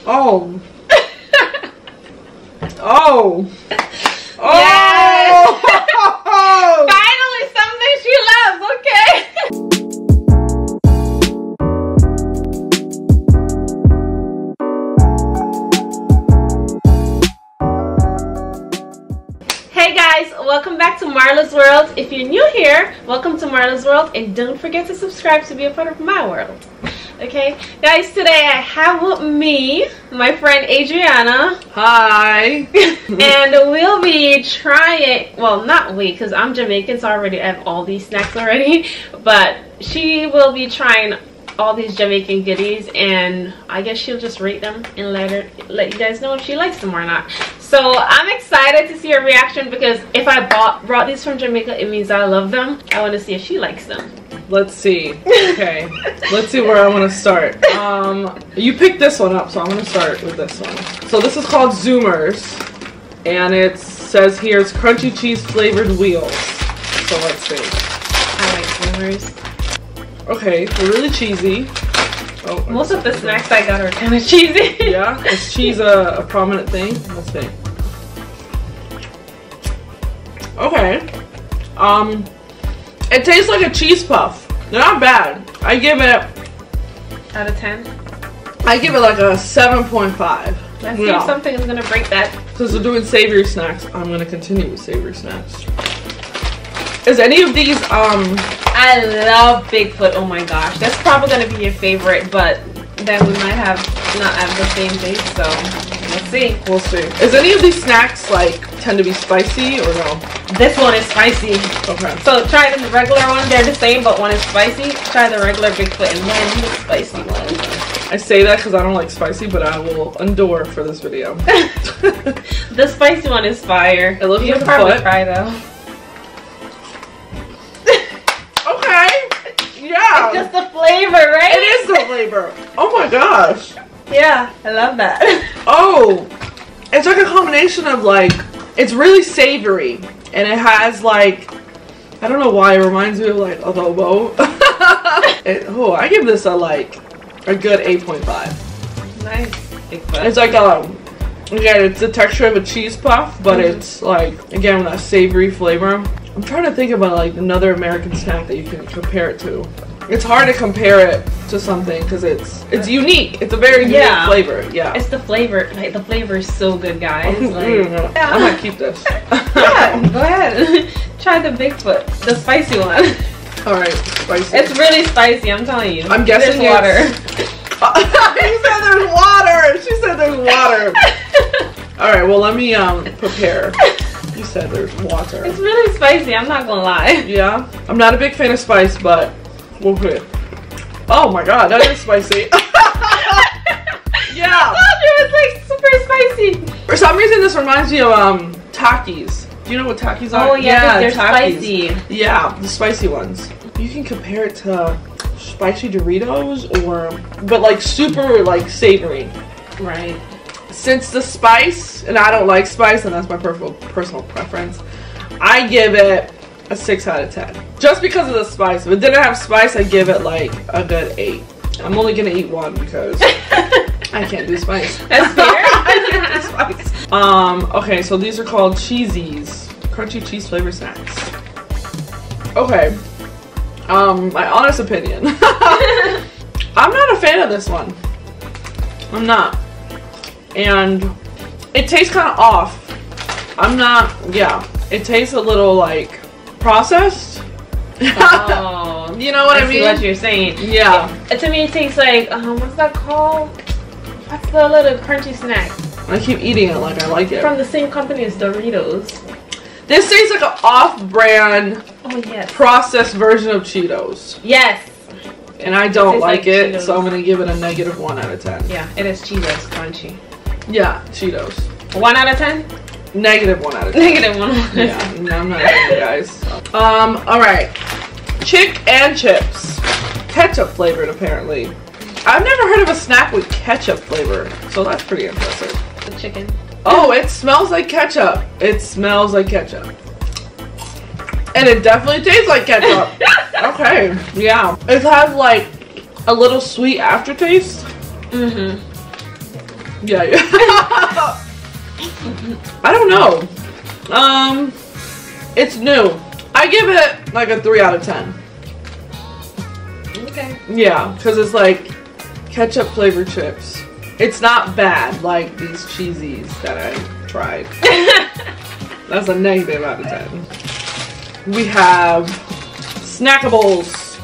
Oh. Oh. Oh. Yes. Finally, something she loves. Okay. Hey guys, welcome back to Marla's World. If you're new here, welcome to Marla's World, and don't forget to subscribe to be a part of my world. Okay, guys, today I have with me my friend Adriana. Hi. And we'll be trying, well, not we, because I'm Jamaican, so I already have all these snacks already, but she will be trying all these Jamaican goodies, and I guess she'll just rate them and let you guys know if she likes them or not. So I'm excited to see her reaction, because if I brought these from Jamaica, it means I love them. I want to see if she likes them. Let's see. Okay. Let's see where I want to start. You picked this one up, so I'm going to start with this one. So this is called Zoomers, and it says here it's crunchy cheese flavored wheels. So let's see. I like Zoomers. Okay, they're really cheesy. Oh, most of the snacks I got are kind of cheesy. Yeah, is cheese a prominent thing? Let's see. Okay. It tastes like a cheese puff. They're not bad. I give it... Out of 10? I give it like a 7.5. Let's see if something is going to break that. Since we're doing savory snacks, I'm going to continue with savory snacks. Is any of these, I love Bigfoot. Oh my gosh. That's probably going to be your favorite, but then we might not have the same taste, so let's see. We'll see. Is any of these snacks, like, tend to be spicy or no? This one is spicy. Okay. So try the regular one. They're the same, but one is spicy. Try the regular Bigfoot and then the spicy one. I say that because I don't like spicy, but I will endure for this video. The spicy one is fire. It looks like a probably foot. try though. Okay. Yeah. It's just the flavor, right? It is the flavor. Oh my gosh. Yeah, I love that. Oh, it's like a combination of like, it's really savory, and it has like, I don't know why it reminds me of like adobo. Oh, I give this a good 8.5. Nice. It's like again, it's the texture of a cheese puff, but it's like, again, with that savory flavor. I'm trying to think about like another American snack that you can compare it to. It's hard to compare it to something because it's unique. It's a very unique flavor. Yeah. It's the flavor. Like the flavor is so good, guys. Like, I might keep this. Yeah, go ahead. Try the Bigfoot, the spicy one. All right, spicy. It's really spicy. I'm telling you. I'm guessing there's water. You said there's water. She said there's water. All right. Well, let me prepare. You said there's water. It's really spicy. I'm not gonna lie. Yeah. I'm not a big fan of spice, but we'll put it. Oh my god, that is spicy. Yeah. I told you it's like super spicy. For some reason, this reminds me of Takis. Do you know what Takis are? Oh yeah, they're spicy. Yeah, the spicy ones. You can compare it to spicy Doritos but like super like savory. Right. Since the spice, and I don't like spice, and that's my personal preference, I give it a 6 out of 10. Just because of the spice. If it didn't have spice, I'd give it like a good 8. I'm only gonna eat one because I can't do spice. That's fair. I can't do spice. Okay, so these are called Cheesies. Crunchy cheese flavor snacks. Okay. My honest opinion. I'm not a fan of this one. I'm not. And it tastes kind of off. It tastes a little like processed. Oh, you know what I mean? See what you're saying. Yeah. To me, it tastes like what's that called? What's the little crunchy snack? I keep eating it like I like it. From the same company as Doritos. This tastes like an off-brand, processed version of Cheetos. Yes. And I don't like it, Cheetos. so I'm gonna give it a negative 1 out of 10. Yeah, it is Cheetos crunchy. Yeah, Cheetos. 1 out of 10? Negative 1 out of 10. Negative 1. Yeah, no, I'm not a fan, guys. Alright. Chick and chips. Ketchup flavored, apparently. I've never heard of a snack with ketchup flavor, so that's pretty impressive. The chicken. Oh, it smells like ketchup. It smells like ketchup. And it definitely tastes like ketchup. Okay, yeah. It has like a little sweet aftertaste. Yeah, yeah. I don't know. It's new. I give it like a 3 out of 10. Okay. Yeah, because it's like ketchup flavored chips. It's not bad like these cheesies that I tried. That's a negative out of 10. We have Snackables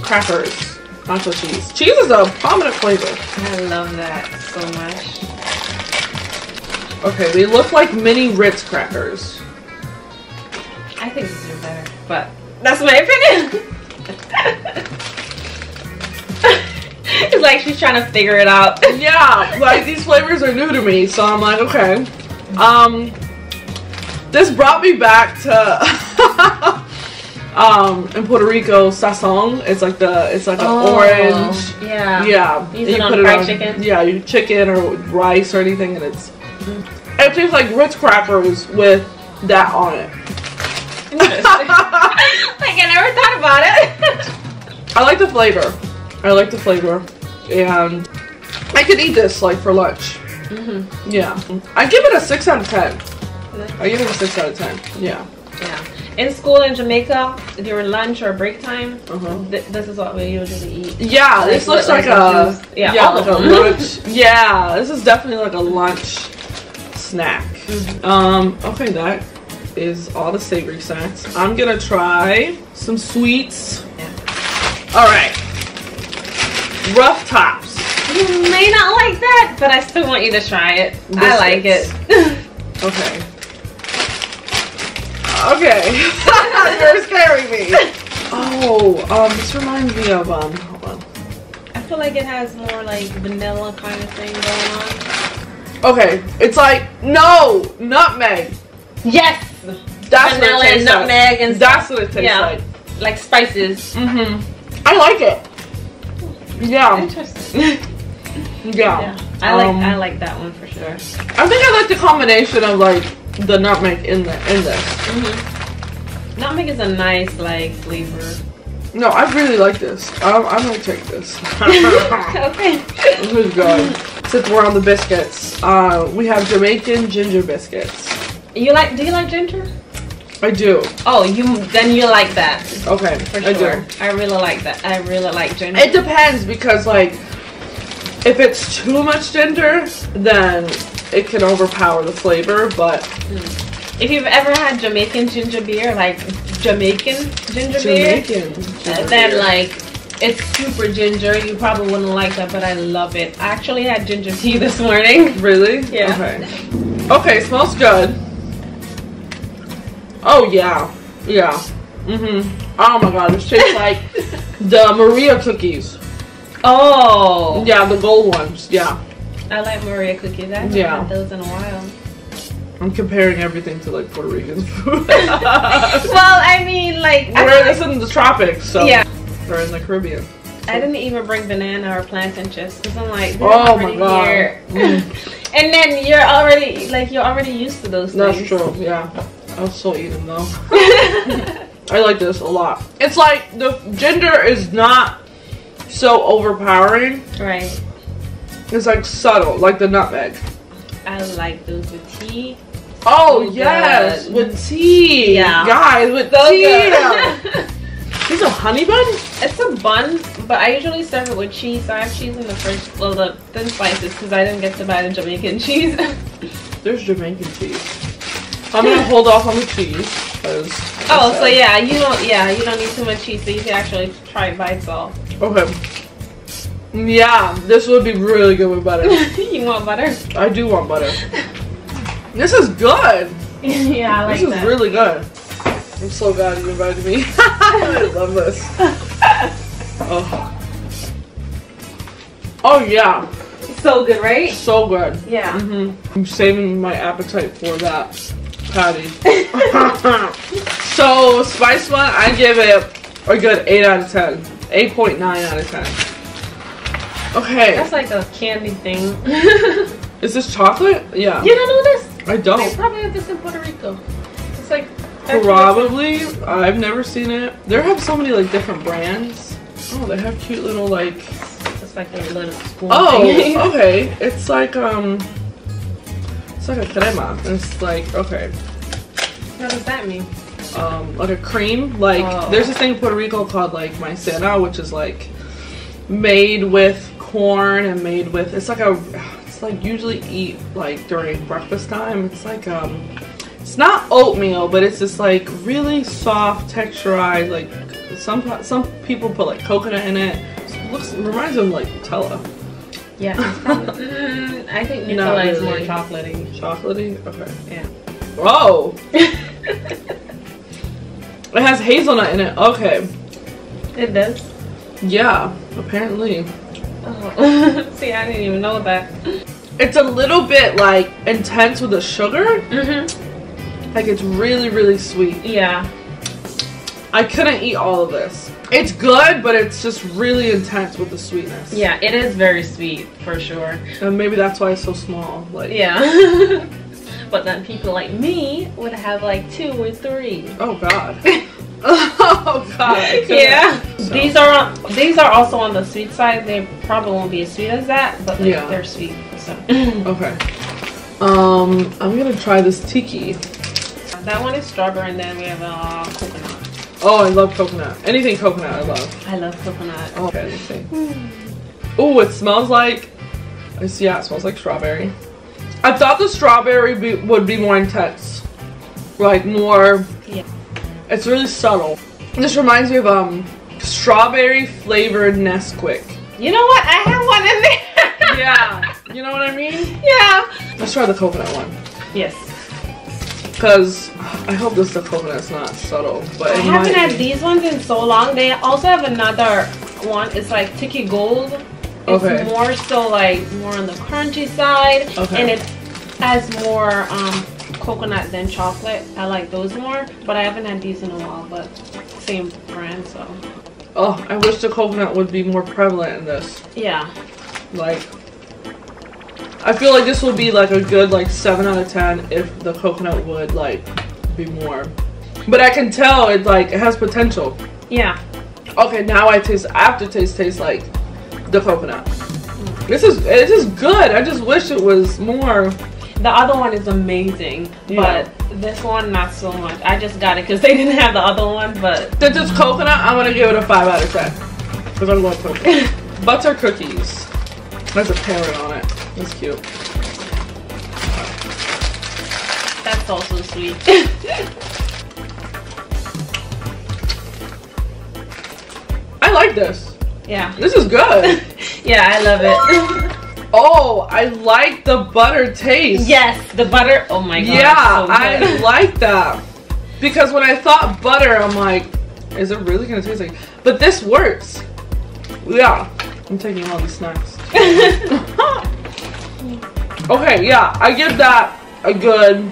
crackers, nacho cheese. Cheese is a prominent flavor. I love that so much. Okay, they look like mini Ritz crackers. I think these are better, but that's my opinion. It's like she's trying to figure it out. Yeah, like these flavors are new to me, so I'm like, okay. This brought me back to in Puerto Rico, sazon. It's like an orange. Yeah. Yeah. Use it on fried chicken. Yeah, you chicken or rice or anything, and it tastes like Ritz crackers with that on it. Interesting. Like I never thought about it. I like the flavor. And I could eat this like for lunch. Yeah, I give it a 6 out of 10. I give it a 6 out of 10. Yeah. Yeah. In school in Jamaica, during lunch or break time, this is what we usually eat. Yeah, this looks like a like a lunch. Yeah, this is definitely like a lunch snack. Okay, that is all the savory snacks. I'm gonna try some sweets. Yeah. All right, rough tops. You may not like that, but I still want you to try it. Biscuits. I like it. Okay. Okay. You're scaring me. Oh, this reminds me of hold on. I feel like it has more like vanilla kind of thing going on. Okay, it's like nutmeg. Yes. That's vanilla what it tastes and nutmeg like. and That's what it tastes like spices. I like it. Yeah. Interesting. Yeah. I like that one for sure. I think I like the combination of like the nutmeg in this. Nutmeg is a nice like flavor. No, I really like this. I'm gonna take this. Okay. This is good. Since we're on the biscuits, we have Jamaican ginger biscuits. Do you like ginger? I do. Oh, then you like that. Okay, For sure. I do. I really like that. I really like ginger. It depends because like if it's too much ginger, then it can overpower the flavor. But if you've ever had Jamaican ginger beer, like Jamaican ginger beer, then like it's super ginger. You probably wouldn't like that, but I love it. I actually had ginger tea this morning. Really? Yeah. Okay. Okay, smells good. Oh yeah, yeah. Oh my god, this tastes like the Maria cookies. Oh. Yeah, the gold ones. Yeah. I like Maria cookies. I haven't had those in a while. I'm comparing everything to like Puerto Rican food. Well, I mean, like we're in the tropics, so yeah. We're in the Caribbean. So. I didn't even bring banana or plantain chips because I'm like, oh my god. Here. And then you're already used to those things. That's true. Yeah. I'll still eat them though. I like this a lot. It's like the ginger is not so overpowering. Right. It's like subtle, like the nutmeg. I like those with tea. Oh yes, good. with tea. Yeah. Guys, with tea. This is a honey bun? It's a bun, but I usually serve it with cheese. So I have cheese in the the thin slices because I didn't get to buy the Jamaican cheese. There's Jamaican cheese. I'm gonna hold off on the cheese. Oh, so yeah, you don't need too much cheese, so you can actually try it by itself. Okay. Yeah, this would be really good with butter. You want butter? I do want butter. This is good. Yeah, I like this is really good. I'm so glad you invited me. I love this. Oh yeah. So good, right? So good. Yeah. I'm saving my appetite for that patty. So spice one, I give it a good 8 out of 10. 8.9 out of 10. Okay. That's like a candy thing. Is this chocolate? Yeah. You don't know this? I don't. They probably have this in Puerto Rico. It's like probably. I've never seen it. They have so many like different brands. Oh, they have cute little like looks like a little spoon. Oh, okay. It's like a crema. It's like, okay. What does that mean? Like a cream. Like there's this thing in Puerto Rico called like maicena, which is like made with corn and made with, it's like usually eat like during breakfast time. It's like it's not oatmeal, but it's just like really soft, texturized. Like some people put like coconut in it. Reminds them of like Nutella. Yeah, it's probably, I think Nutella is more chocolatey. Chocolatey? Okay. Yeah. Whoa! It has hazelnut in it. Okay. It does? Yeah, apparently. Oh. See, I didn't even know that. It's a little bit like intense with the sugar. Like it's really, really sweet. Yeah. I couldn't eat all of this. It's good, but it's just really intense with the sweetness. Yeah, it is very sweet for sure. And maybe that's why it's so small. Like yeah. But then people like me would have like 2 or 3. Oh god. Oh god. Yeah. So. These are also on the sweet side. They probably won't be as sweet as that, but like, yeah, they're sweet. So. Okay. I'm gonna try this tiki. That one is strawberry, and then we have coconut. Oh, I love coconut. Anything coconut, I love. I love coconut. Okay, let's see. Oh, it smells like. Yeah, it smells like strawberry. I thought the strawberry would be more intense, like more. Yeah. It's really subtle. This reminds me of strawberry flavored Nesquik. You know what? I have one in there. Yeah. You know what I mean? Yeah. Let's try the coconut one. Yes. Because I hope the coconut's not subtle, but I haven't had these ones in so long. They also have another one. It's like Tiki Gold. It's more so like more on the crunchy side, and it has more coconut than chocolate. I like those more, but I haven't had these in a while. But same brand, so. Oh, I wish the coconut would be more prevalent in this. Yeah. Like, I feel like this will be like a good like 7 out of 10 if the coconut would like be more. But I can tell it like it has potential. Yeah. Okay, now aftertaste tastes like the coconut. This is good. I just wish it was more. The other one is amazing, but this one not so much. I just got it because they didn't have the other one, but since it's coconut, I'm gonna give it a 5 out of 10 because I love coconut. Butter cookies. There's a parrot on it. That's cute. That's also sweet. I like this. Yeah. This is good. Yeah, I love it. Oh, I like the butter taste. Yes, the butter. Oh my god. Yeah, so I like that. Because when I thought butter, I'm like, is it really gonna taste like? But this works. Yeah, I'm taking all these snacks. Okay, yeah, I give that a good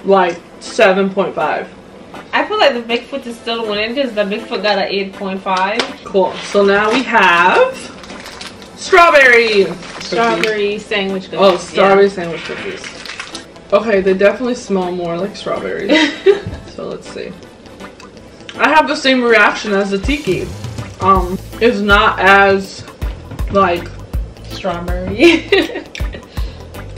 like 7.5. I feel like the Bigfoot is still winning because the Bigfoot got an 8.5. Cool. So now we have strawberry sandwich cookies. Oh, strawberry sandwich cookies. Okay, they definitely smell more like strawberries. So let's see. I have the same reaction as the tiki. It's not as like strawberry.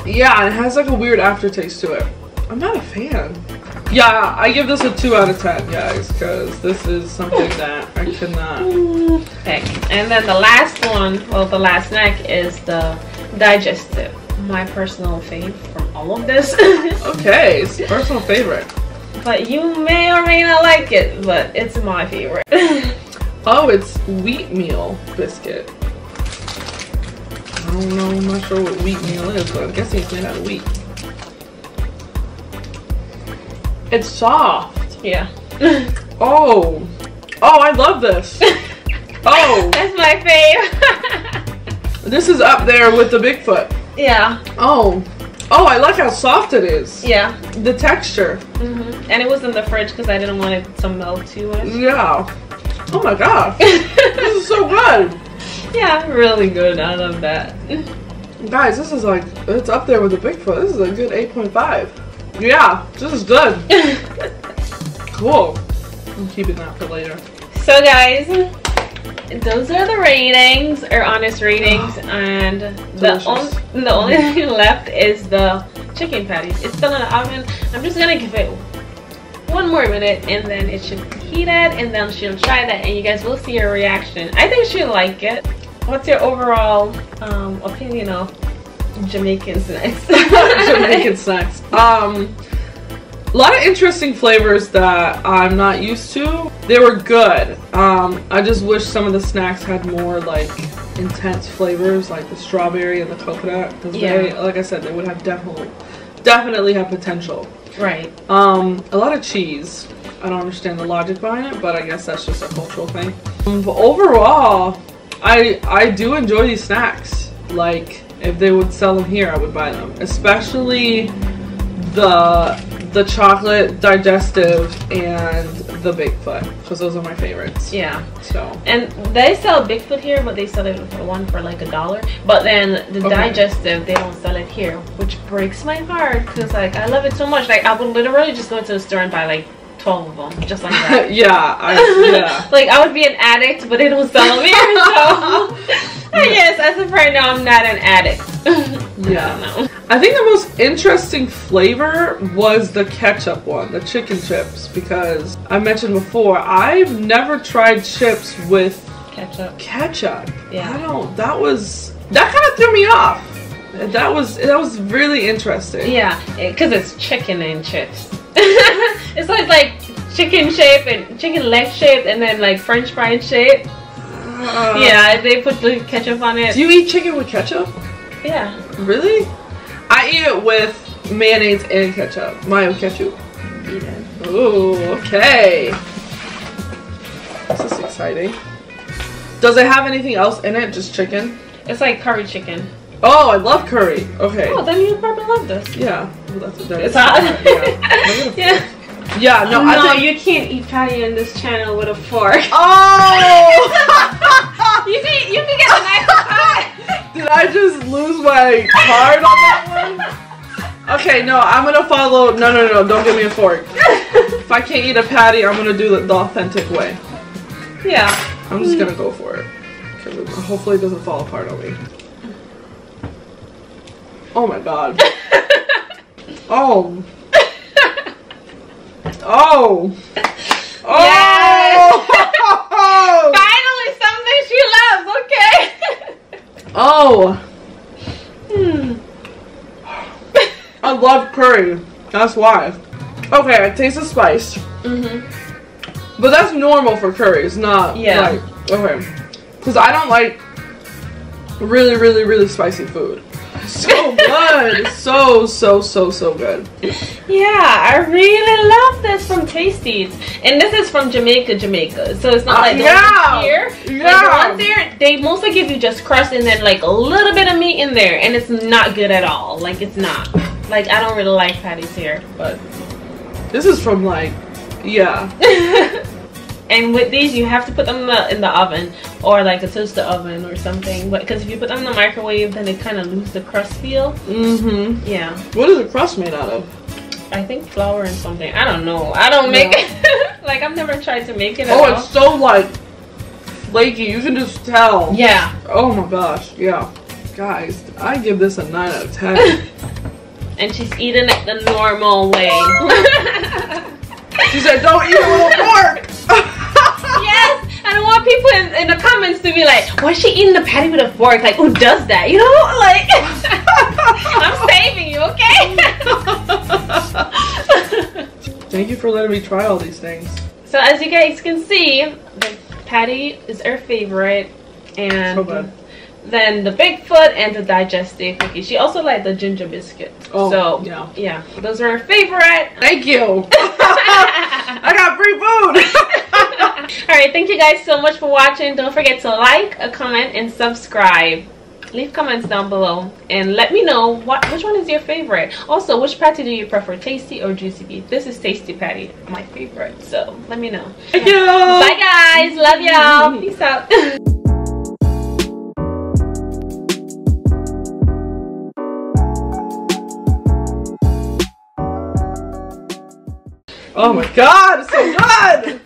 Yeah, it has like a weird aftertaste to it. I'm not a fan. Yeah, I give this a 2 out of 10, guys, because this is something that I cannot. Okay, and then the last one, well, the last snack is the digestive. My personal fave from all of this. Okay, it's personal favorite. But you may or may not like it, but it's my favorite. Oh, it's wheatmeal biscuit. I don't know, I'm not sure what wheatmeal is, but I'm guessing it's made out of wheat. It's soft. Yeah. Oh, I love this. Oh, that's my fave. This is up there with the Bigfoot. Yeah. Oh, I like how soft it is. Yeah. The texture. And it was in the fridge because I didn't want it to melt too much. Yeah. Oh my gosh. This is so good. Yeah, really good. I love that. Guys, this is like, it's up there with the Bigfoot. This is a good 8.5. Yeah, this is good. Cool. I'm keeping that for later. So guys, those are the ratings, or honest ratings, and the only thing left is the chicken patties. It's still in the oven. I'm just gonna give it 1 more minute and then it should heat it, and then she'll try that and you guys will see her reaction. I think she'll like it. What's your overall opinion of Jamaican snacks? Jamaican snacks. A lot of interesting flavors that I'm not used to. They were good. I just wish some of the snacks had more like intense flavors, like the strawberry and the coconut. Because they, like I said, they would have definitely have potential. Right. A lot of cheese. I don't understand the logic behind it, but I guess that's just a cultural thing. But overall, I do enjoy these snacks. Like, if they would sell them here, I would buy them. Especially the chocolate digestive and the Bigfoot, because those are my favorites. Yeah. So. And they sell Bigfoot here, but they sell it for like $1. But then the digestive, they don't sell it here, which breaks my heart because like I love it so much. Like I would literally just go to the store and buy like 12 of them, just like that. yeah. Like I would be an addict, but they don't sell them here. So yes, as of right now, I'm not an addict. Yeah. I think the most interesting flavor was the ketchup one, the chicken chips, because I mentioned before, I've never tried chips with ketchup. Yeah. That kind of threw me off. That was really interesting. Yeah, because it's chicken and chips. It's like chicken shape and chicken leg shape and then like French fry shape. Yeah, they put the ketchup on it. Do you eat chicken with ketchup? Yeah. Really? I eat it with mayonnaise and ketchup. Mayo ketchup. Eat it. Ooh, okay. This is exciting. Does it have anything else in it? Just chicken? It's like curry chicken. Oh, I love curry. Okay. Oh, then you probably love this. Yeah. Well, it's hot. Yeah. Yeah, no, I think you can't eat patty on this channel with a fork. Oh! you can get a knife and pie. Did I just lose my card on that one? Okay, no, I'm gonna follow. No, don't give me a fork. If I can't eat a patty, I'm gonna do the authentic way. Yeah. I'm just gonna go for it. Hopefully it doesn't fall apart on me. Oh my god. Oh. Oh. Oh. Yes. Finally something she loves, okay. Oh. I love curry. That's why. Okay, I taste the spice. But that's normal for curry. It's not like, okay. Because I don't like really spicy food. So good. so good. Yeah, I really love this from Tasties. And this is from Jamaica. So it's not like the ones here. Yeah. Like the ones there, they mostly give you just crust and then like a little bit of meat in there. And it's not good at all. Like it's not. Like I don't really like patties here. But this is from like, yeah. And with these, you have to put them in the oven or like a toaster oven or something. But because if you put them in the microwave, then they kind of lose the crust feel. Yeah. What is the crust made out of? I think flour and something. I don't know. I don't make it. Like I've never tried to make it. At all. It's so like flaky. You can just tell. Yeah. Oh my gosh. Yeah. Guys, I give this a 9 out of 10. And she's eating it the normal way. She said, "Don't eat it with a fork." Yes, I don't want people in the comments to be like, "Why is she eating the patty with a fork? Like, who does that? You know, like." I'm saving you, okay? Thank you for letting me try all these things. So as you guys can see, the patty is our favorite, and so good. Then the Bigfoot and the digestive cookie. She also liked the ginger biscuit. Oh, so yeah, those are her favorite. Thank you. I got free food. All right, thank you guys so much for watching. Don't forget to like, comment, and subscribe. Leave comments down below and let me know which one is your favorite. Also, which patty do you prefer, tasty or juicy beef? This is tasty patty, my favorite. So let me know. Thank you. Bye guys, love y'all. Peace out. Oh my god, it's so good!